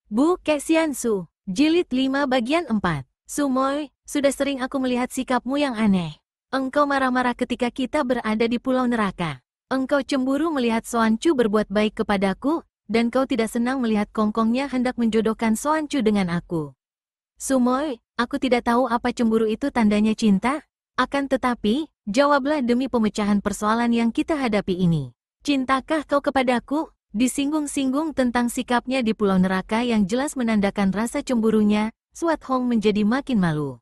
Bu Kexiansu, Jilid 5 bagian 4. Sumoy, sudah sering aku melihat sikapmu yang aneh. Engkau marah-marah ketika kita berada di pulau neraka. Engkau cemburu melihat Soancu berbuat baik kepadaku, dan kau tidak senang melihat Kongkongnya hendak menjodohkan Soancu dengan aku. Sumoy, aku tidak tahu apa cemburu itu tandanya cinta. Akan tetapi, jawablah demi pemecahan persoalan yang kita hadapi ini. Cintakah kau kepadaku? Disinggung-singgung tentang sikapnya di pulau neraka yang jelas menandakan rasa cemburunya, Suat Hong menjadi makin malu.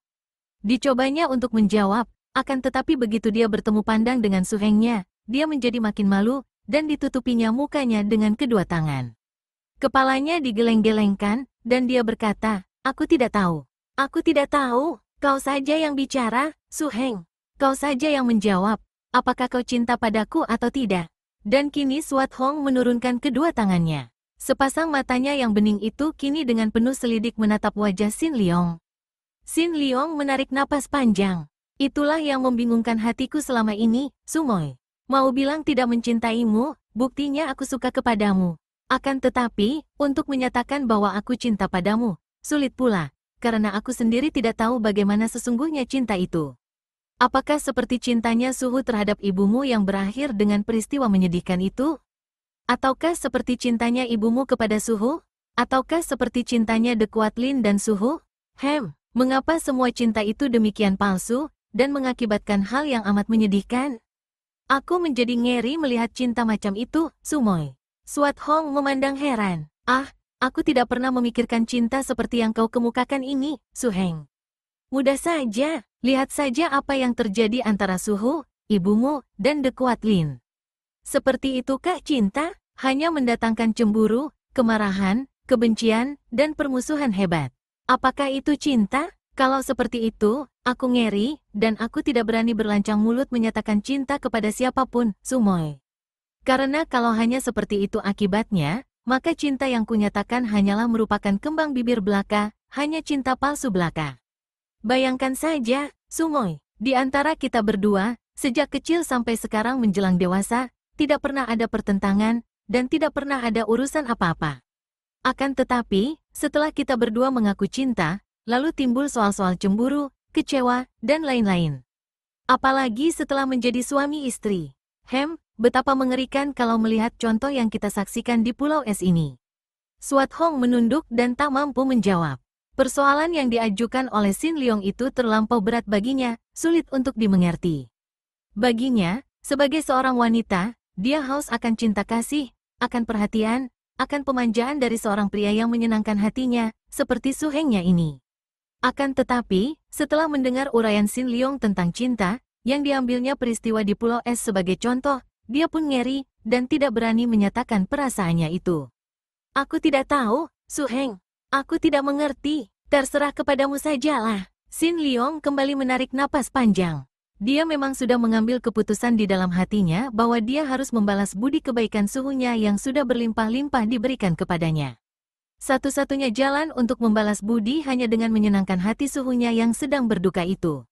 Dicobanya untuk menjawab, akan tetapi begitu dia bertemu pandang dengan suhengnya, dia menjadi makin malu, dan ditutupinya mukanya dengan kedua tangan. Kepalanya digeleng-gelengkan, dan dia berkata, aku tidak tahu. Aku tidak tahu, kau saja yang bicara, Suheng. Kau saja yang menjawab, apakah kau cinta padaku atau tidak? Dan kini Suat Hong menurunkan kedua tangannya. Sepasang matanya yang bening itu kini dengan penuh selidik menatap wajah Sin Leong. Sin Leong menarik napas panjang. Itulah yang membingungkan hatiku selama ini, Sumoy. Mau bilang tidak mencintaimu, buktinya aku suka kepadamu. Akan tetapi, untuk menyatakan bahwa aku cinta padamu, sulit pula, karena aku sendiri tidak tahu bagaimana sesungguhnya cinta itu. Apakah seperti cintanya Suhu terhadap ibumu yang berakhir dengan peristiwa menyedihkan itu? Ataukah seperti cintanya ibumu kepada Suhu? Ataukah seperti cintanya De Kuatlin dan Suhu? Mengapa semua cinta itu demikian palsu, dan mengakibatkan hal yang amat menyedihkan? Aku menjadi ngeri melihat cinta macam itu, Sumoy. Suat Hong memandang heran. Aku tidak pernah memikirkan cinta seperti yang kau kemukakan ini, Suheng. Mudah saja, lihat saja apa yang terjadi antara Suhu, ibumu, dan De Kuatlin. Seperti itukah cinta? Hanya mendatangkan cemburu, kemarahan, kebencian, dan permusuhan hebat. Apakah itu cinta? Kalau seperti itu, aku ngeri, dan aku tidak berani berlancang mulut menyatakan cinta kepada siapapun, Sumoy. Karena kalau hanya seperti itu akibatnya, maka cinta yang kunyatakan hanyalah merupakan kembang bibir belaka, hanya cinta palsu belaka. Bayangkan saja, Sumoy, di antara kita berdua, sejak kecil sampai sekarang menjelang dewasa, tidak pernah ada pertentangan, dan tidak pernah ada urusan apa-apa. Akan tetapi, setelah kita berdua mengaku cinta, lalu timbul soal-soal cemburu, kecewa, dan lain-lain. Apalagi setelah menjadi suami istri. Betapa mengerikan kalau melihat contoh yang kita saksikan di Pulau Es ini. Suat Hong menunduk dan tak mampu menjawab. Persoalan yang diajukan oleh Sin Leong itu terlampau berat baginya, sulit untuk dimengerti. Baginya, sebagai seorang wanita, dia haus akan cinta kasih, akan perhatian, akan pemanjaan dari seorang pria yang menyenangkan hatinya, seperti suhengnya ini. Akan tetapi, setelah mendengar uraian Sin Leong tentang cinta, yang diambilnya peristiwa di Pulau Es sebagai contoh, dia pun ngeri, dan tidak berani menyatakan perasaannya itu. Aku tidak tahu, Suheng. Aku tidak mengerti, terserah kepadamu sajalah. Sin Leong kembali menarik napas panjang. Dia memang sudah mengambil keputusan di dalam hatinya bahwa dia harus membalas budi kebaikan suhunya yang sudah berlimpah-limpah diberikan kepadanya. Satu-satunya jalan untuk membalas budi hanya dengan menyenangkan hati suhunya yang sedang berduka itu.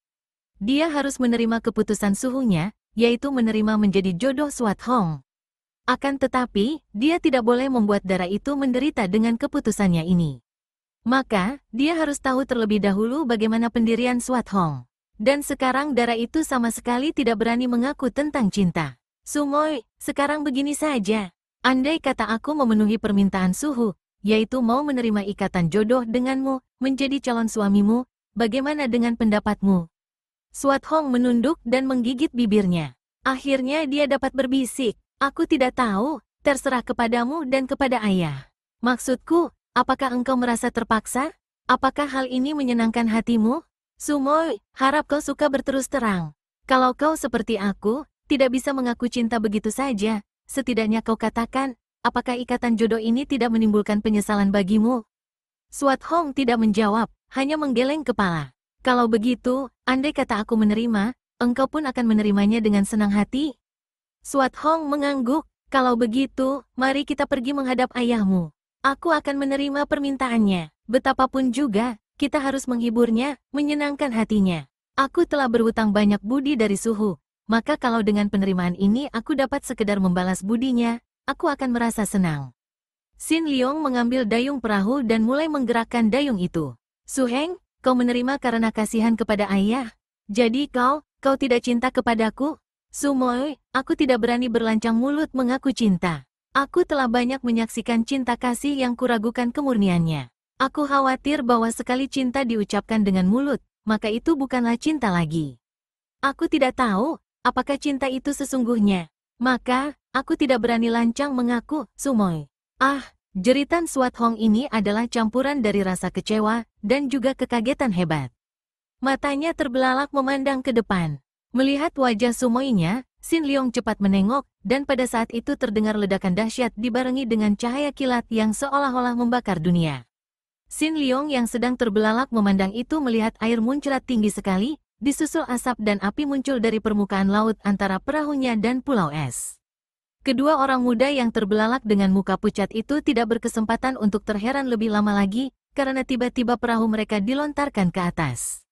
Dia harus menerima keputusan suhunya, yaitu menerima menjadi jodoh Suat Hong. Akan tetapi, dia tidak boleh membuat Dara itu menderita dengan keputusannya ini. Maka, dia harus tahu terlebih dahulu bagaimana pendirian Suat Hong. Dan sekarang Dara itu sama sekali tidak berani mengaku tentang cinta. Sumoy, sekarang begini saja. Andai kata aku memenuhi permintaan Suhu, yaitu mau menerima ikatan jodoh denganmu, menjadi calon suamimu, bagaimana dengan pendapatmu? Suat Hong menunduk dan menggigit bibirnya. Akhirnya dia dapat berbisik. Aku tidak tahu, terserah kepadamu dan kepada ayah. Maksudku, apakah engkau merasa terpaksa? Apakah hal ini menyenangkan hatimu? Sumoy, harap kau suka berterus terang. Kalau kau seperti aku, tidak bisa mengaku cinta begitu saja, setidaknya kau katakan, apakah ikatan jodoh ini tidak menimbulkan penyesalan bagimu? Suat Hong tidak menjawab, hanya menggeleng kepala. Kalau begitu, andai kata aku menerima, engkau pun akan menerimanya dengan senang hati? Suat Hong mengangguk, kalau begitu, mari kita pergi menghadap ayahmu. Aku akan menerima permintaannya. Betapapun juga, kita harus menghiburnya, menyenangkan hatinya. Aku telah berhutang banyak budi dari Suhu, maka kalau dengan penerimaan ini aku dapat sekedar membalas budinya, aku akan merasa senang. Xin Liong mengambil dayung perahu dan mulai menggerakkan dayung itu. Su Heng, kau menerima karena kasihan kepada ayah. Jadi kau tidak cinta kepadaku? Su Moi, aku tidak berani berlancang mulut mengaku cinta. Aku telah banyak menyaksikan cinta kasih yang kuragukan kemurniannya. Aku khawatir bahwa sekali cinta diucapkan dengan mulut, maka itu bukanlah cinta lagi. Aku tidak tahu, apakah cinta itu sesungguhnya. Maka, aku tidak berani lancang mengaku, Su Moi. Ah, jeritan Suat Hong ini adalah campuran dari rasa kecewa dan juga kekagetan hebat. Matanya terbelalak memandang ke depan. Melihat wajah Su Moi-nya, Xin Liong cepat menengok, dan pada saat itu terdengar ledakan dahsyat dibarengi dengan cahaya kilat yang seolah-olah membakar dunia. Xin Liong yang sedang terbelalak memandang itu melihat air muncrat tinggi sekali, disusul asap dan api muncul dari permukaan laut antara perahunya dan pulau es. Kedua orang muda yang terbelalak dengan muka pucat itu tidak berkesempatan untuk terheran lebih lama lagi, karena tiba-tiba perahu mereka dilontarkan ke atas.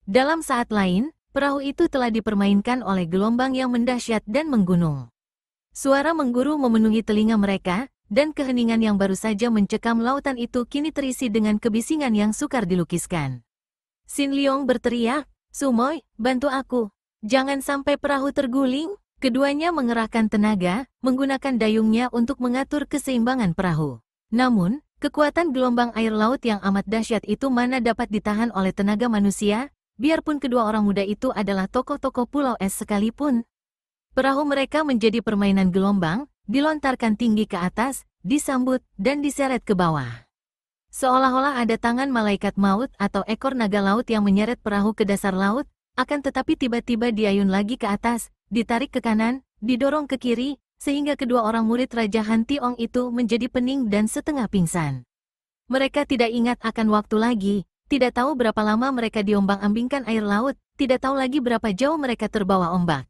Dalam saat lain, perahu itu telah dipermainkan oleh gelombang yang mendahsyat dan menggunung. Suara mengguru memenuhi telinga mereka, dan keheningan yang baru saja mencekam lautan itu kini terisi dengan kebisingan yang sukar dilukiskan. Xin Liong berteriak, Su Moi, bantu aku. Jangan sampai perahu terguling. Keduanya mengerahkan tenaga, menggunakan dayungnya untuk mengatur keseimbangan perahu. Namun, kekuatan gelombang air laut yang amat dahsyat itu mana dapat ditahan oleh tenaga manusia, biarpun kedua orang muda itu adalah tokoh-tokoh pulau es sekalipun. Perahu mereka menjadi permainan gelombang, dilontarkan tinggi ke atas, disambut, dan diseret ke bawah. Seolah-olah ada tangan malaikat maut atau ekor naga laut yang menyeret perahu ke dasar laut, akan tetapi tiba-tiba diayun lagi ke atas, ditarik ke kanan, didorong ke kiri, sehingga kedua orang murid Raja Han Tiong itu menjadi pening dan setengah pingsan. Mereka tidak ingat akan waktu lagi, tidak tahu berapa lama mereka diombang-ambingkan air laut, tidak tahu lagi berapa jauh mereka terbawa ombak.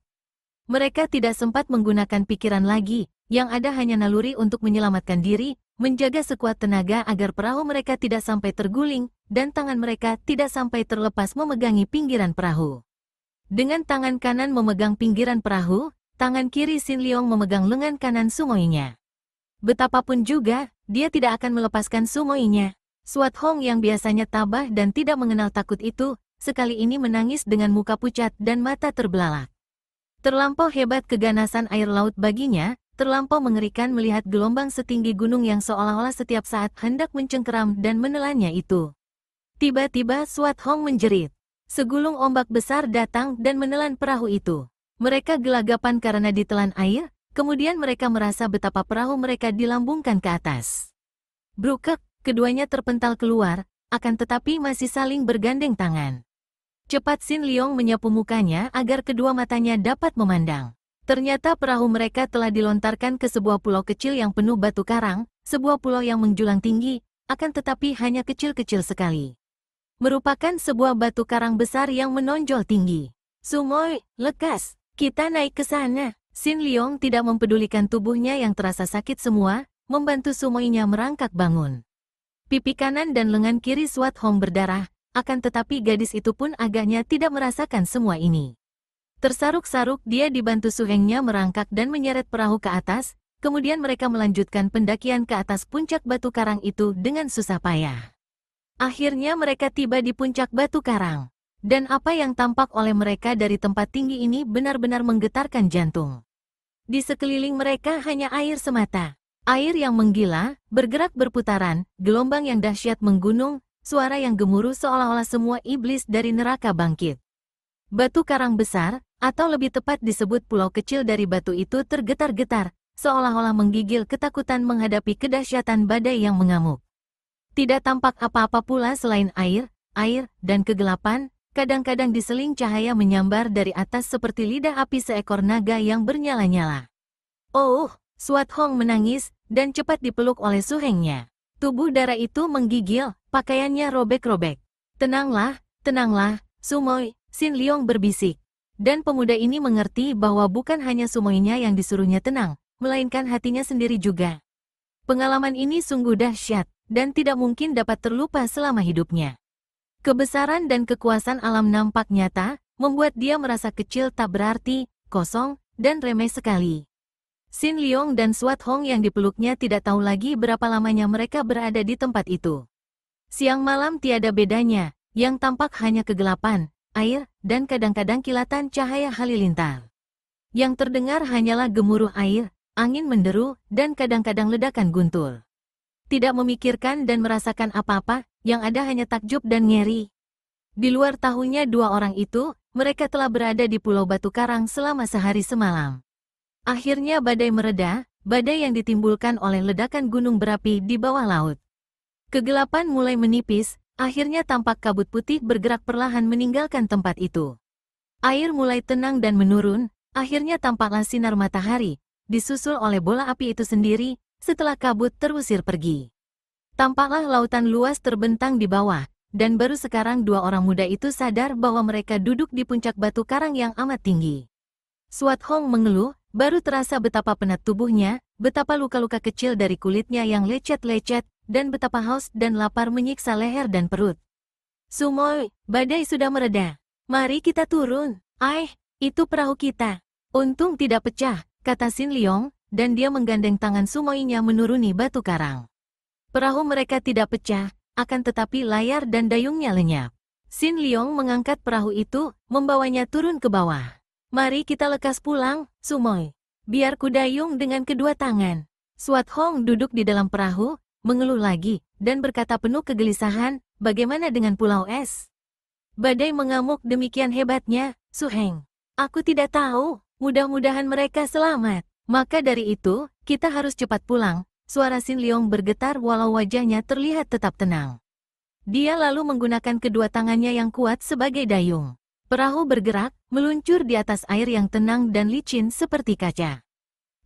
Mereka tidak sempat menggunakan pikiran lagi, yang ada hanya naluri untuk menyelamatkan diri, menjaga sekuat tenaga agar perahu mereka tidak sampai terguling, dan tangan mereka tidak sampai terlepas memegangi pinggiran perahu. Dengan tangan kanan memegang pinggiran perahu, tangan kiri Xin Liong memegang lengan kanan Su Moi-nya. Betapapun juga, dia tidak akan melepaskan Su Moi-nya. Suat Hong yang biasanya tabah dan tidak mengenal takut itu, sekali ini menangis dengan muka pucat dan mata terbelalak. Terlampau hebat keganasan air laut baginya, terlampau mengerikan melihat gelombang setinggi gunung yang seolah-olah setiap saat hendak mencengkeram dan menelannya itu. Tiba-tiba Suat Hong menjerit. Segulung ombak besar datang dan menelan perahu itu. Mereka gelagapan karena ditelan air, kemudian mereka merasa betapa perahu mereka dilambungkan ke atas. Brukek, keduanya terpental keluar, akan tetapi masih saling bergandeng tangan. Cepat Xin Liong menyapu mukanya agar kedua matanya dapat memandang. Ternyata perahu mereka telah dilontarkan ke sebuah pulau kecil yang penuh batu karang, sebuah pulau yang menjulang tinggi, akan tetapi hanya kecil-kecil sekali. Merupakan sebuah batu karang besar yang menonjol tinggi. Su Moi, lekas, kita naik ke sana. Xin Liong tidak mempedulikan tubuhnya yang terasa sakit semua, membantu Su Moi-nya merangkak bangun. Pipi kanan dan lengan kiri Suat Hong berdarah, akan tetapi gadis itu pun agaknya tidak merasakan semua ini. Tersaruk-saruk dia dibantu Su Heng-nya merangkak dan menyeret perahu ke atas, kemudian mereka melanjutkan pendakian ke atas puncak batu karang itu dengan susah payah. Akhirnya mereka tiba di puncak batu karang. Dan apa yang tampak oleh mereka dari tempat tinggi ini benar-benar menggetarkan jantung. Di sekeliling mereka hanya air semata. Air yang menggila, bergerak berputaran, gelombang yang dahsyat menggunung, suara yang gemuruh seolah-olah semua iblis dari neraka bangkit. Batu karang besar, atau lebih tepat disebut pulau kecil dari batu itu tergetar-getar, seolah-olah menggigil ketakutan menghadapi kedahsyatan badai yang mengamuk. Tidak tampak apa-apa pula selain air, dan kegelapan, kadang-kadang diseling cahaya menyambar dari atas seperti lidah api seekor naga yang bernyala-nyala. Oh! Suat Hong menangis, dan cepat dipeluk oleh Su Heng-nya. Tubuh darah itu menggigil, pakaiannya robek-robek. Tenanglah, Su Moi, Xin Liong berbisik. Dan pemuda ini mengerti bahwa bukan hanya Su Moi-nya yang disuruhnya tenang, melainkan hatinya sendiri juga. Pengalaman ini sungguh dahsyat, dan tidak mungkin dapat terlupa selama hidupnya. Kebesaran dan kekuasaan alam nampak nyata, membuat dia merasa kecil tak berarti, kosong, dan remeh sekali. Xin Liong dan Suat Hong yang dipeluknya tidak tahu lagi berapa lamanya mereka berada di tempat itu. Siang malam tiada bedanya, yang tampak hanya kegelapan, air, dan kadang-kadang kilatan cahaya halilintar. Yang terdengar hanyalah gemuruh air, angin menderu, dan kadang-kadang ledakan guntur. Tidak memikirkan dan merasakan apa-apa, yang ada hanya takjub dan ngeri. Di luar tahunya dua orang itu, mereka telah berada di Pulau Batu Karang selama sehari semalam. Akhirnya badai mereda, badai yang ditimbulkan oleh ledakan gunung berapi di bawah laut. Kegelapan mulai menipis, akhirnya tampak kabut putih bergerak perlahan meninggalkan tempat itu. Air mulai tenang dan menurun, akhirnya tampaklah sinar matahari, disusul oleh bola api itu sendiri, setelah kabut terusir pergi. Tampaklah lautan luas terbentang di bawah, dan baru sekarang dua orang muda itu sadar bahwa mereka duduk di puncak batu karang yang amat tinggi. Suat Hong mengeluh, baru terasa betapa penat tubuhnya, betapa luka-luka kecil dari kulitnya yang lecet-lecet, dan betapa haus dan lapar menyiksa leher dan perut. Sumoy, badai sudah mereda. Mari kita turun. Itu perahu kita. Untung tidak pecah, kata Xin Liong, dan dia menggandeng tangan Sumoynya menuruni batu karang. Perahu mereka tidak pecah, akan tetapi layar dan dayungnya lenyap. Xin Liong mengangkat perahu itu, membawanya turun ke bawah. Mari kita lekas pulang, Sumoy. Biar ku dayung dengan kedua tangan. Suat Hong duduk di dalam perahu, mengeluh lagi, dan berkata penuh kegelisahan, bagaimana dengan pulau es? Badai mengamuk demikian hebatnya, Su Heng. Aku tidak tahu, mudah-mudahan mereka selamat. Maka dari itu, kita harus cepat pulang. Suara Xin Liong bergetar walau wajahnya terlihat tetap tenang. Dia lalu menggunakan kedua tangannya yang kuat sebagai dayung. Perahu bergerak, meluncur di atas air yang tenang dan licin seperti kaca.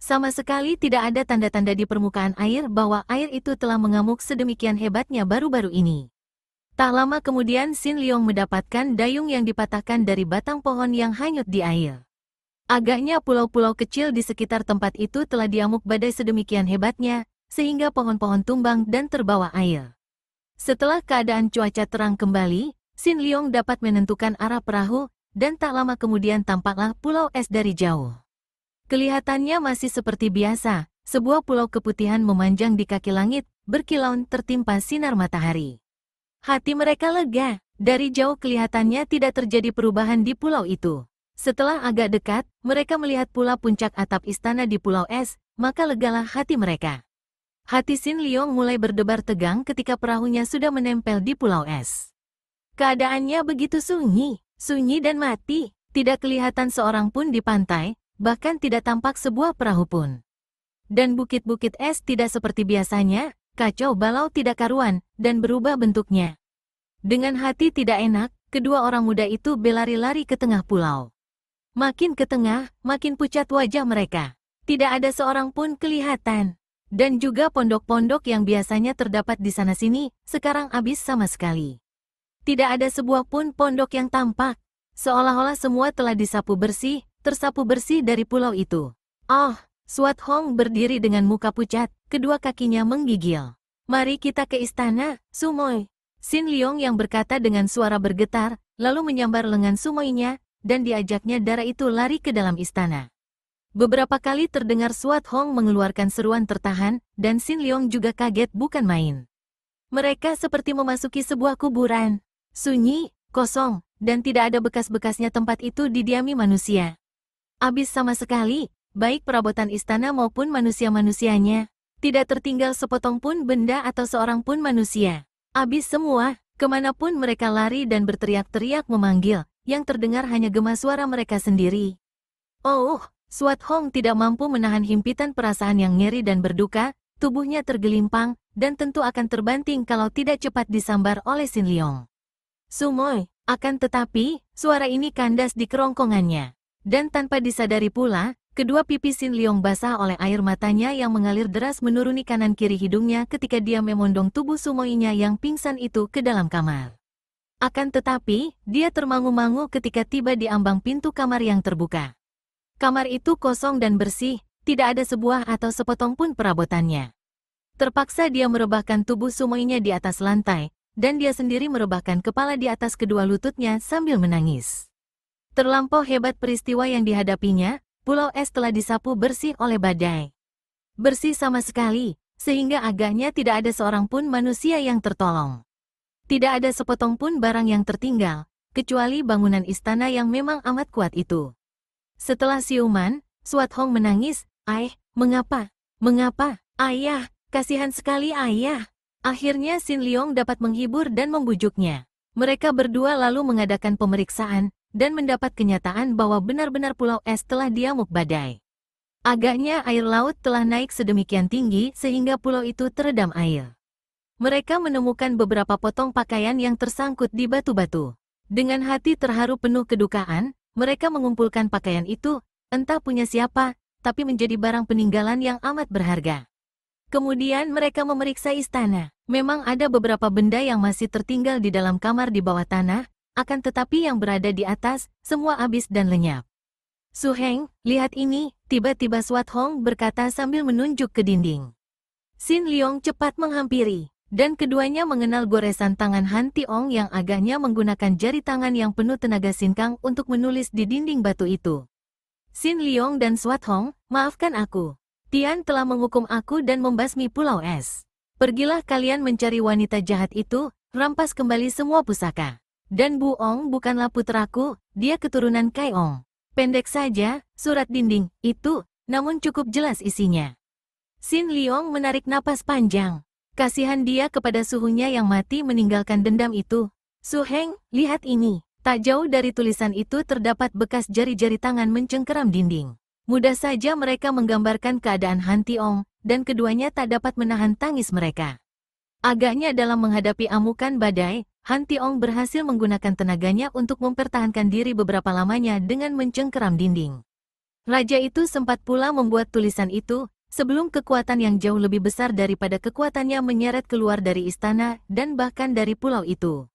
Sama sekali tidak ada tanda-tanda di permukaan air bahwa air itu telah mengamuk sedemikian hebatnya baru-baru ini. Tak lama kemudian Xin Liong mendapatkan dayung yang dipatahkan dari batang pohon yang hanyut di air. Agaknya pulau-pulau kecil di sekitar tempat itu telah diamuk badai sedemikian hebatnya, sehingga pohon-pohon tumbang dan terbawa air. Setelah keadaan cuaca terang kembali, Xin Liong dapat menentukan arah perahu, dan tak lama kemudian tampaklah pulau es dari jauh. Kelihatannya masih seperti biasa, sebuah pulau keputihan memanjang di kaki langit, berkilauan tertimpa sinar matahari. Hati mereka lega, dari jauh kelihatannya tidak terjadi perubahan di pulau itu. Setelah agak dekat, mereka melihat pula puncak atap istana di pulau es, maka legalah hati mereka. Hati Xin Liong mulai berdebar tegang ketika perahunya sudah menempel di pulau es. Keadaannya begitu sunyi dan mati, tidak kelihatan seorang pun di pantai, bahkan tidak tampak sebuah perahu pun. Dan bukit-bukit es tidak seperti biasanya, kacau balau tidak karuan, dan berubah bentuknya. Dengan hati tidak enak, kedua orang muda itu berlari-lari ke tengah pulau. Makin ke tengah, makin pucat wajah mereka. Tidak ada seorang pun kelihatan. Dan juga pondok-pondok yang biasanya terdapat di sana-sini, sekarang habis sama sekali. Tidak ada sebuah pun pondok yang tampak. Seolah-olah semua telah tersapu bersih dari pulau itu. Suat Hong berdiri dengan muka pucat, kedua kakinya menggigil. Mari kita ke istana, Sumoy. Xin Liong yang berkata dengan suara bergetar, lalu menyambar lengan Sumoynya, dan diajaknya darah itu lari ke dalam istana. Beberapa kali terdengar Suat Hong mengeluarkan seruan tertahan, dan Xin Liong juga kaget bukan main. Mereka seperti memasuki sebuah kuburan. Sunyi, kosong, dan tidak ada bekas-bekasnya tempat itu didiami manusia. Habis sama sekali, baik perabotan istana maupun manusia-manusianya. Tidak tertinggal sepotong pun benda atau seorang pun manusia. Habis semua, kemanapun mereka lari dan berteriak-teriak memanggil, yang terdengar hanya gema suara mereka sendiri. Suat Hong tidak mampu menahan himpitan perasaan yang ngeri dan berduka, tubuhnya tergelimpang, dan tentu akan terbanting kalau tidak cepat disambar oleh Xin Liong. Sumoy, akan tetapi, suara ini kandas di kerongkongannya. Dan tanpa disadari pula, kedua pipi Xin Liong basah oleh air matanya yang mengalir deras menuruni kanan kiri hidungnya ketika dia memondong tubuh Sumoynya yang pingsan itu ke dalam kamar. Akan tetapi, dia termangu-mangu ketika tiba di ambang pintu kamar yang terbuka. Kamar itu kosong dan bersih, tidak ada sebuah atau sepotong pun perabotannya. Terpaksa dia merebahkan tubuh Sumoynya di atas lantai, dan dia sendiri merebahkan kepala di atas kedua lututnya sambil menangis. Terlampau hebat peristiwa yang dihadapinya, pulau es telah disapu bersih oleh badai. Bersih sama sekali, sehingga agaknya tidak ada seorang pun manusia yang tertolong. Tidak ada sepotong pun barang yang tertinggal, kecuali bangunan istana yang memang amat kuat itu. Setelah siuman, Suat Hong menangis, mengapa? Mengapa? Ayah, kasihan sekali ayah. Akhirnya Sin Leong dapat menghibur dan membujuknya. Mereka berdua lalu mengadakan pemeriksaan, dan mendapat kenyataan bahwa benar-benar pulau es telah diamuk badai. Agaknya air laut telah naik sedemikian tinggi sehingga pulau itu terendam air. Mereka menemukan beberapa potong pakaian yang tersangkut di batu-batu. Dengan hati terharu penuh kedukaan, mereka mengumpulkan pakaian itu, entah punya siapa, tapi menjadi barang peninggalan yang amat berharga. Kemudian mereka memeriksa istana. Memang ada beberapa benda yang masih tertinggal di dalam kamar di bawah tanah, akan tetapi yang berada di atas, semua habis dan lenyap. Su Heng, lihat ini, tiba-tiba Suat Hong berkata sambil menunjuk ke dinding. Sin Leong cepat menghampiri. Dan keduanya mengenal goresan tangan Han Tiong yang agaknya menggunakan jari tangan yang penuh tenaga sinkang untuk menulis di dinding batu itu. Sin Leong dan Suat Hong, maafkan aku. Tian telah menghukum aku dan membasmi pulau es. Pergilah kalian mencari wanita jahat itu, rampas kembali semua pusaka. Dan Bu Ong bukanlah putraku, dia keturunan Kai Ong. Pendek saja, surat dinding, itu, namun cukup jelas isinya. Sin Leong menarik napas panjang. Kasihan dia kepada suhunya yang mati meninggalkan dendam itu. Su Heng, lihat ini. Tak jauh dari tulisan itu terdapat bekas jari-jari tangan mencengkeram dinding. Mudah saja mereka menggambarkan keadaan Han Tiong, dan keduanya tak dapat menahan tangis mereka. Agaknya dalam menghadapi amukan badai, Han Tiong berhasil menggunakan tenaganya untuk mempertahankan diri beberapa lamanya dengan mencengkeram dinding. Raja itu sempat pula membuat tulisan itu, sebelum kekuatan yang jauh lebih besar daripada kekuatannya menyeret keluar dari istana dan bahkan dari pulau itu.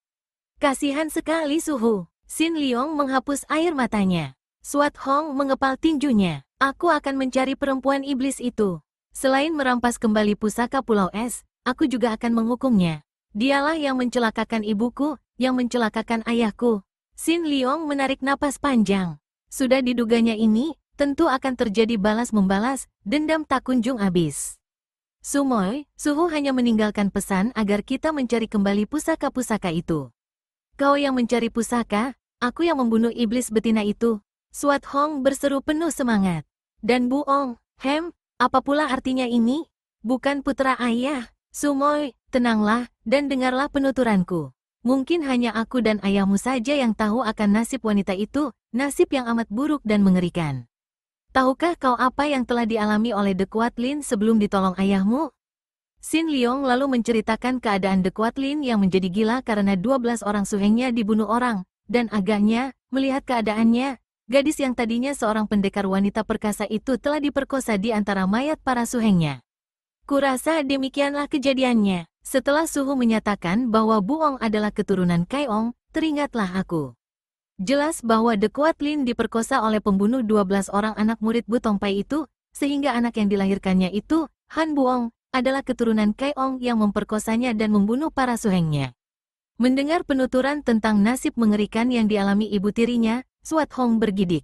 Kasihan sekali Suhu. Sin Leong menghapus air matanya. Suat Hong mengepal tinjunya. Aku akan mencari perempuan iblis itu. Selain merampas kembali pusaka pulau es, aku juga akan menghukumnya. Dialah yang mencelakakan ibuku, yang mencelakakan ayahku. Sin Leong menarik napas panjang. Sudah diduganya ini, tentu akan terjadi balas-membalas, dendam tak kunjung habis. Sumoy, Suhu hanya meninggalkan pesan agar kita mencari kembali pusaka-pusaka itu. Kau yang mencari pusaka, aku yang membunuh iblis betina itu. Suat Hong berseru penuh semangat. Dan Bu Ong, apa pula artinya ini? Bukan putra ayah. Sumoy, tenanglah, dan dengarlah penuturanku. Mungkin hanya aku dan ayahmu saja yang tahu akan nasib wanita itu, nasib yang amat buruk dan mengerikan. Tahukah kau apa yang telah dialami oleh De Kuat Lin sebelum ditolong ayahmu? Sin Leong lalu menceritakan keadaan De Kuat Lin yang menjadi gila karena 12 orang suhengnya dibunuh orang, dan agaknya, melihat keadaannya, gadis yang tadinya seorang pendekar wanita perkasa itu telah diperkosa di antara mayat para suhengnya. Kurasa demikianlah kejadiannya. Setelah Suhu menyatakan bahwa Bu Ong adalah keturunan Kai Ong, teringatlah aku. Jelas bahwa De Kuat Lin diperkosa oleh pembunuh 12 orang anak murid Bu Tongpai itu, sehingga anak yang dilahirkannya itu, Han Buong, adalah keturunan Kai Ong yang memperkosanya dan membunuh para suhengnya. Mendengar penuturan tentang nasib mengerikan yang dialami ibu tirinya, Suat Hong bergidik.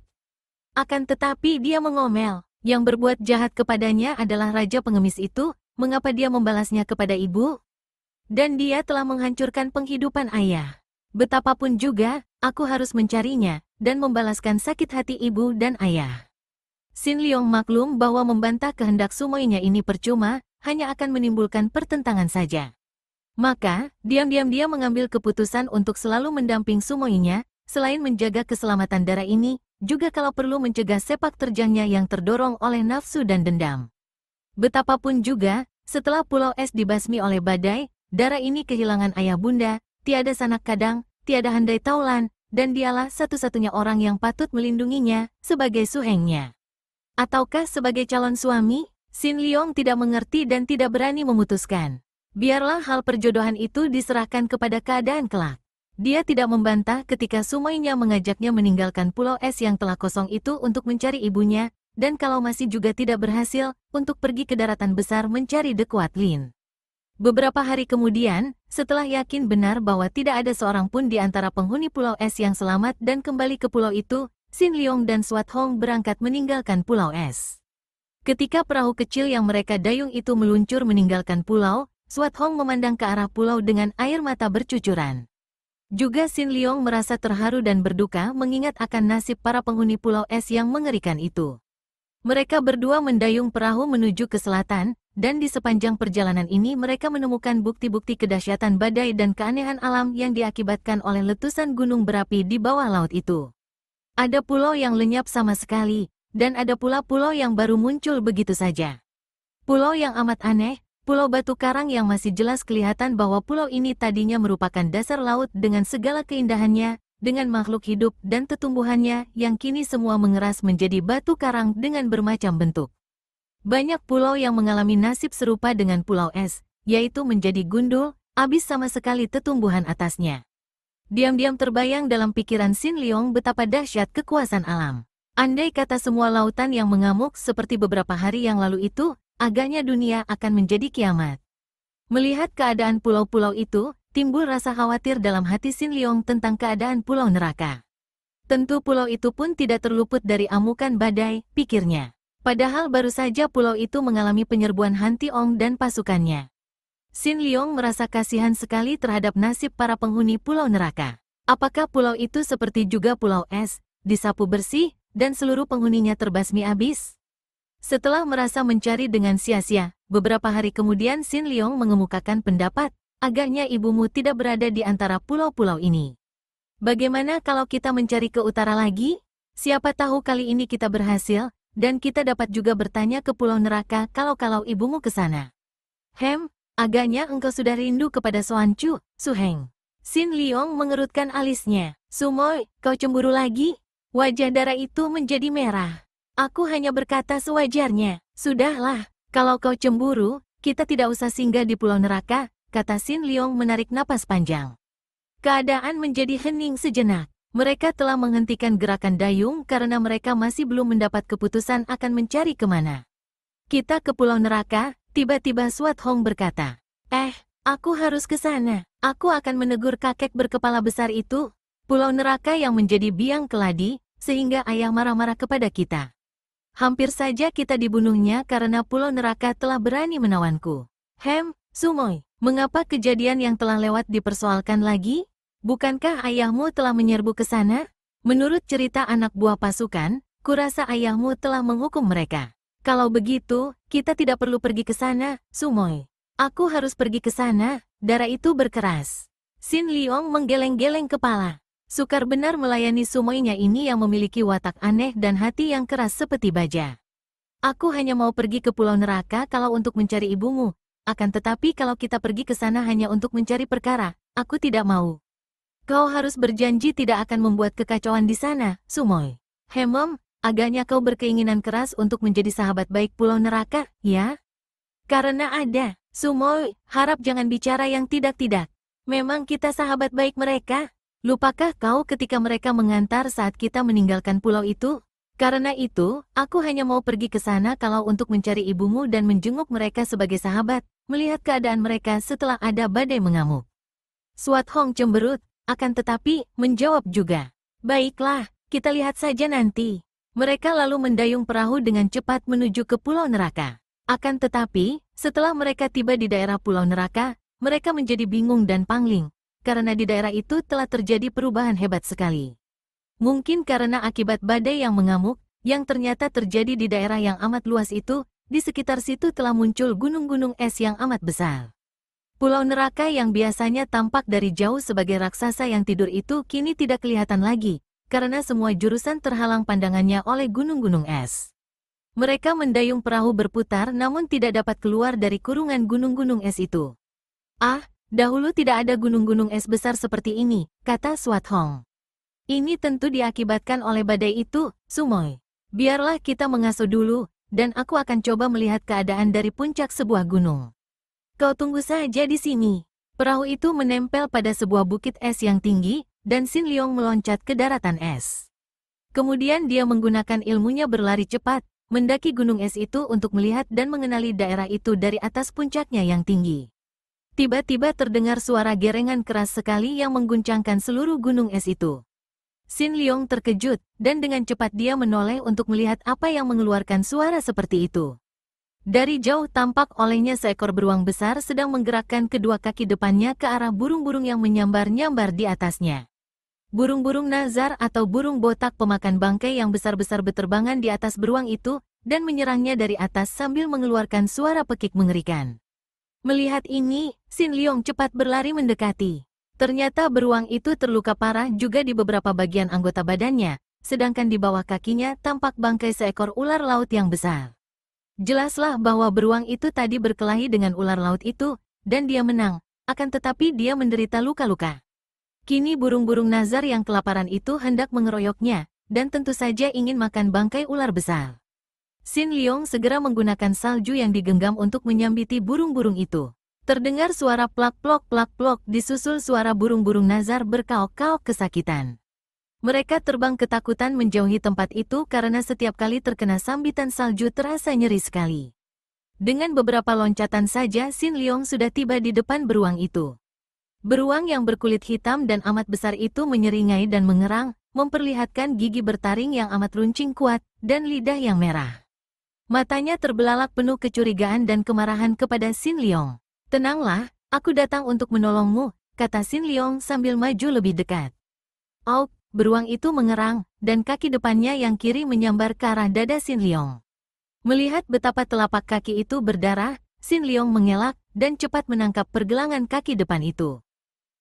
Akan tetapi dia mengomel, yang berbuat jahat kepadanya adalah raja pengemis itu, mengapa dia membalasnya kepada ibu? Dan dia telah menghancurkan penghidupan ayah. Betapapun juga, aku harus mencarinya, dan membalaskan sakit hati ibu dan ayah. Sin Leong maklum bahwa membantah kehendak Sumoynya ini percuma, hanya akan menimbulkan pertentangan saja. Maka, diam-diam dia mengambil keputusan untuk selalu mendamping Sumoynya, selain menjaga keselamatan darah ini, juga kalau perlu mencegah sepak terjangnya yang terdorong oleh nafsu dan dendam. Betapapun juga, setelah pulau es dibasmi oleh badai, darah ini kehilangan ayah bunda, tiada sanak kadang, tiada handai taulan, dan dialah satu-satunya orang yang patut melindunginya, sebagai suhengnya. Ataukah sebagai calon suami? Sin Leong tidak mengerti dan tidak berani memutuskan. Biarlah hal perjodohan itu diserahkan kepada keadaan kelak. Dia tidak membantah ketika Sumoynya mengajaknya meninggalkan pulau es yang telah kosong itu untuk mencari ibunya, dan kalau masih juga tidak berhasil, untuk pergi ke daratan besar mencari De Kuat Lin. Beberapa hari kemudian, setelah yakin benar bahwa tidak ada seorang pun di antara penghuni pulau es yang selamat dan kembali ke pulau itu, Xin Liong dan Suat Hong berangkat meninggalkan pulau es. Ketika perahu kecil yang mereka dayung itu meluncur meninggalkan pulau, Suat Hong memandang ke arah pulau dengan air mata bercucuran. Juga Xin Liong merasa terharu dan berduka mengingat akan nasib para penghuni pulau es yang mengerikan itu. Mereka berdua mendayung perahu menuju ke selatan, dan di sepanjang perjalanan ini mereka menemukan bukti-bukti kedahsyatan badai dan keanehan alam yang diakibatkan oleh letusan gunung berapi di bawah laut itu. Ada pulau yang lenyap sama sekali, dan ada pula pulau yang baru muncul begitu saja. Pulau yang amat aneh, pulau batu karang yang masih jelas kelihatan bahwa pulau ini tadinya merupakan dasar laut dengan segala keindahannya, dengan makhluk hidup dan tetumbuhannya yang kini semua mengeras menjadi batu karang dengan bermacam bentuk. Banyak pulau yang mengalami nasib serupa dengan pulau es, yaitu menjadi gundul, habis sama sekali tetumbuhan atasnya. Diam-diam terbayang dalam pikiran Xin Liong betapa dahsyat kekuasaan alam. Andai kata semua lautan yang mengamuk seperti beberapa hari yang lalu itu, agaknya dunia akan menjadi kiamat. Melihat keadaan pulau-pulau itu, timbul rasa khawatir dalam hati Xin Liong tentang keadaan pulau neraka. Tentu pulau itu pun tidak terluput dari amukan badai, pikirnya. Padahal baru saja pulau itu mengalami penyerbuan Han Tiong dan pasukannya. Xin Liong merasa kasihan sekali terhadap nasib para penghuni pulau neraka. Apakah pulau itu seperti juga pulau es, disapu bersih, dan seluruh penghuninya terbasmi habis? Setelah merasa mencari dengan sia-sia, beberapa hari kemudian Xin Liong mengemukakan pendapat, agaknya ibumu tidak berada di antara pulau-pulau ini. Bagaimana kalau kita mencari ke utara lagi? Siapa tahu kali ini kita berhasil, dan kita dapat juga bertanya ke pulau neraka kalau ibumu ke sana. Agaknya engkau sudah rindu kepada Soancu, Su Heng. Xin Liong mengerutkan alisnya. Sumoy, kau cemburu lagi? Wajah Dara itu menjadi merah. Aku hanya berkata sewajarnya. Sudahlah, kalau kau cemburu, kita tidak usah singgah di pulau neraka, kata Xin Liong menarik napas panjang. Keadaan menjadi hening sejenak. Mereka telah menghentikan gerakan dayung karena mereka masih belum mendapat keputusan akan mencari kemana. Kita ke pulau neraka, tiba-tiba Suat Hong berkata. Aku harus ke sana. Aku akan menegur kakek berkepala besar itu. Pulau neraka yang menjadi biang keladi, sehingga ayah marah-marah kepada kita. Hampir saja kita dibunuhnya karena pulau neraka telah berani menawanku. Sumoy, mengapa kejadian yang telah lewat dipersoalkan lagi? Bukankah ayahmu telah menyerbu ke sana? Menurut cerita anak buah pasukan, kurasa ayahmu telah menghukum mereka. Kalau begitu, kita tidak perlu pergi ke sana, Sumoy. Aku harus pergi ke sana, Dara itu berkeras. Xin Liong menggeleng-geleng kepala. Sukar benar melayani Sumoynya ini yang memiliki watak aneh dan hati yang keras seperti baja. Aku hanya mau pergi ke pulau neraka kalau untuk mencari ibumu. Akan tetapi kalau kita pergi ke sana hanya untuk mencari perkara, aku tidak mau. Kau harus berjanji tidak akan membuat kekacauan di sana, Sumoy. Agaknya kau berkeinginan keras untuk menjadi sahabat baik pulau neraka, ya? Karena ada, Sumoy, harap jangan bicara yang tidak-tidak. Memang kita sahabat baik mereka. Lupakah kau ketika mereka mengantar saat kita meninggalkan pulau itu? Karena itu, aku hanya mau pergi ke sana kalau untuk mencari ibumu dan menjenguk mereka sebagai sahabat, melihat keadaan mereka setelah ada badai mengamuk. Suat Hong cemberut. Akan tetapi, menjawab juga. Baiklah, kita lihat saja nanti. Mereka lalu mendayung perahu dengan cepat menuju ke pulau neraka. Akan tetapi, setelah mereka tiba di daerah pulau neraka, mereka menjadi bingung dan pangling, karena di daerah itu telah terjadi perubahan hebat sekali. Mungkin karena akibat badai yang mengamuk, yang ternyata terjadi di daerah yang amat luas itu, di sekitar situ telah muncul gunung-gunung es yang amat besar. Pulau neraka yang biasanya tampak dari jauh sebagai raksasa yang tidur itu kini tidak kelihatan lagi, karena semua jurusan terhalang pandangannya oleh gunung-gunung es. Mereka mendayung perahu berputar namun tidak dapat keluar dari kurungan gunung-gunung es itu. Dahulu tidak ada gunung-gunung es besar seperti ini, kata Suat Hong. Ini tentu diakibatkan oleh badai itu, Sumoy. Biarlah kita mengasuh dulu, dan aku akan coba melihat keadaan dari puncak sebuah gunung. Kau tunggu saja di sini. Perahu itu menempel pada sebuah bukit es yang tinggi, dan Xin Liong meloncat ke daratan es. Kemudian dia menggunakan ilmunya berlari cepat, mendaki gunung es itu untuk melihat dan mengenali daerah itu dari atas puncaknya yang tinggi. Tiba-tiba terdengar suara gerengan keras sekali yang mengguncangkan seluruh gunung es itu. Xin Liong terkejut, dan dengan cepat dia menoleh untuk melihat apa yang mengeluarkan suara seperti itu. Dari jauh tampak olehnya seekor beruang besar sedang menggerakkan kedua kaki depannya ke arah burung-burung yang menyambar-nyambar di atasnya. Burung-burung nazar atau burung botak pemakan bangkai yang besar-besar berterbangan di atas beruang itu, dan menyerangnya dari atas sambil mengeluarkan suara pekik mengerikan. Melihat ini, Xin Liong cepat berlari mendekati. Ternyata beruang itu terluka parah juga di beberapa bagian anggota badannya, sedangkan di bawah kakinya tampak bangkai seekor ular laut yang besar. Jelaslah bahwa beruang itu tadi berkelahi dengan ular laut itu, dan dia menang, akan tetapi dia menderita luka-luka. Kini burung-burung nazar yang kelaparan itu hendak mengeroyoknya, dan tentu saja ingin makan bangkai ular besar. Xin Liong segera menggunakan salju yang digenggam untuk menyambiti burung-burung itu. Terdengar suara plak-plok disusul suara burung-burung nazar berkaok-kaok kesakitan. Mereka terbang ketakutan menjauhi tempat itu karena setiap kali terkena sambitan salju terasa nyeri sekali. Dengan beberapa loncatan saja Xin Liong sudah tiba di depan beruang itu. Beruang yang berkulit hitam dan amat besar itu menyeringai dan mengerang, memperlihatkan gigi bertaring yang amat runcing kuat, dan lidah yang merah. Matanya terbelalak penuh kecurigaan dan kemarahan kepada Xin Liong. "Tenanglah, aku datang untuk menolongmu," kata Xin Liong sambil maju lebih dekat. "Auk!" Beruang itu mengerang, dan kaki depannya yang kiri menyambar ke arah dada Xin Liong. Melihat betapa telapak kaki itu berdarah, Xin Liong mengelak, dan cepat menangkap pergelangan kaki depan itu.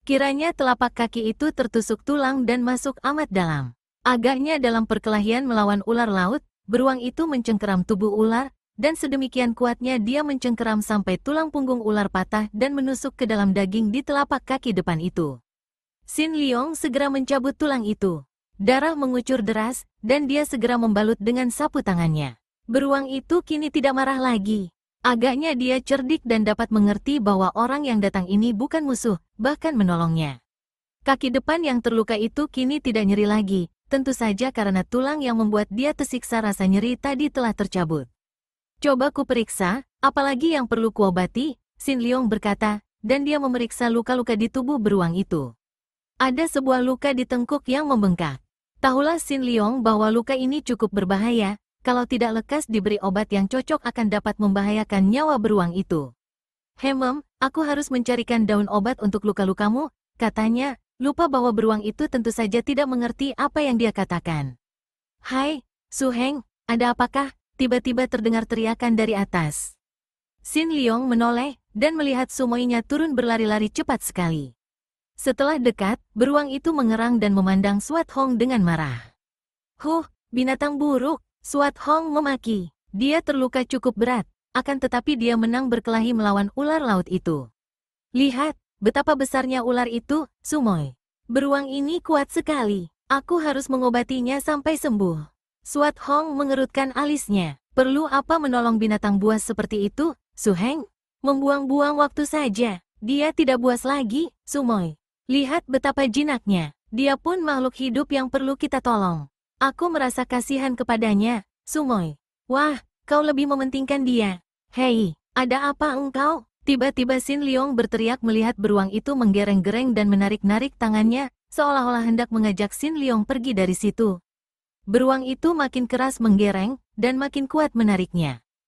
Kiranya telapak kaki itu tertusuk tulang dan masuk amat dalam. Agaknya dalam perkelahian melawan ular laut, beruang itu mencengkeram tubuh ular, dan sedemikian kuatnya dia mencengkeram sampai tulang punggung ular patah dan menusuk ke dalam daging di telapak kaki depan itu. Xin Liong segera mencabut tulang itu. Darah mengucur deras, dan dia segera membalut dengan sapu tangannya. Beruang itu kini tidak marah lagi. Agaknya dia cerdik dan dapat mengerti bahwa orang yang datang ini bukan musuh, bahkan menolongnya. Kaki depan yang terluka itu kini tidak nyeri lagi, tentu saja karena tulang yang membuat dia tersiksa rasa nyeri tadi telah tercabut. "Coba ku periksa, apalagi yang perlu kuobati," Xin Liong berkata, dan dia memeriksa luka-luka di tubuh beruang itu. Ada sebuah luka di tengkuk yang membengkak. Tahulah Xin Liong bahwa luka ini cukup berbahaya, kalau tidak lekas diberi obat yang cocok akan dapat membahayakan nyawa beruang itu. Aku harus mencarikan daun obat untuk luka-lukamu," katanya, lupa bahwa beruang itu tentu saja tidak mengerti apa yang dia katakan. "Hai, Su Heng, ada apakah?" Tiba-tiba terdengar teriakan dari atas. Xin Liong menoleh, dan melihat sumoinya turun berlari-lari cepat sekali. Setelah dekat, beruang itu mengerang dan memandang Suat Hong dengan marah. Binatang buruk!" Suat Hong memaki. Dia terluka cukup berat, akan tetapi dia menang berkelahi melawan ular laut itu. "Lihat, betapa besarnya ular itu, Sumoi. Beruang ini kuat sekali. Aku harus mengobatinya sampai sembuh." Suat Hong mengerutkan alisnya. "Perlu apa menolong binatang buas seperti itu, Su Heng? Membuang-buang waktu saja. Dia tidak buas lagi, Sumoi. Lihat betapa jinaknya. Dia pun makhluk hidup yang perlu kita tolong. Aku merasa kasihan kepadanya, Sumoi." "Wah, kau lebih mementingkan dia. Hei, ada apa engkau?" Tiba-tiba Xin Liong berteriak melihat beruang itu menggereng-gereng dan menarik-narik tangannya, seolah-olah hendak mengajak Xin Liong pergi dari situ. Beruang itu makin keras menggereng, dan makin kuat menariknya.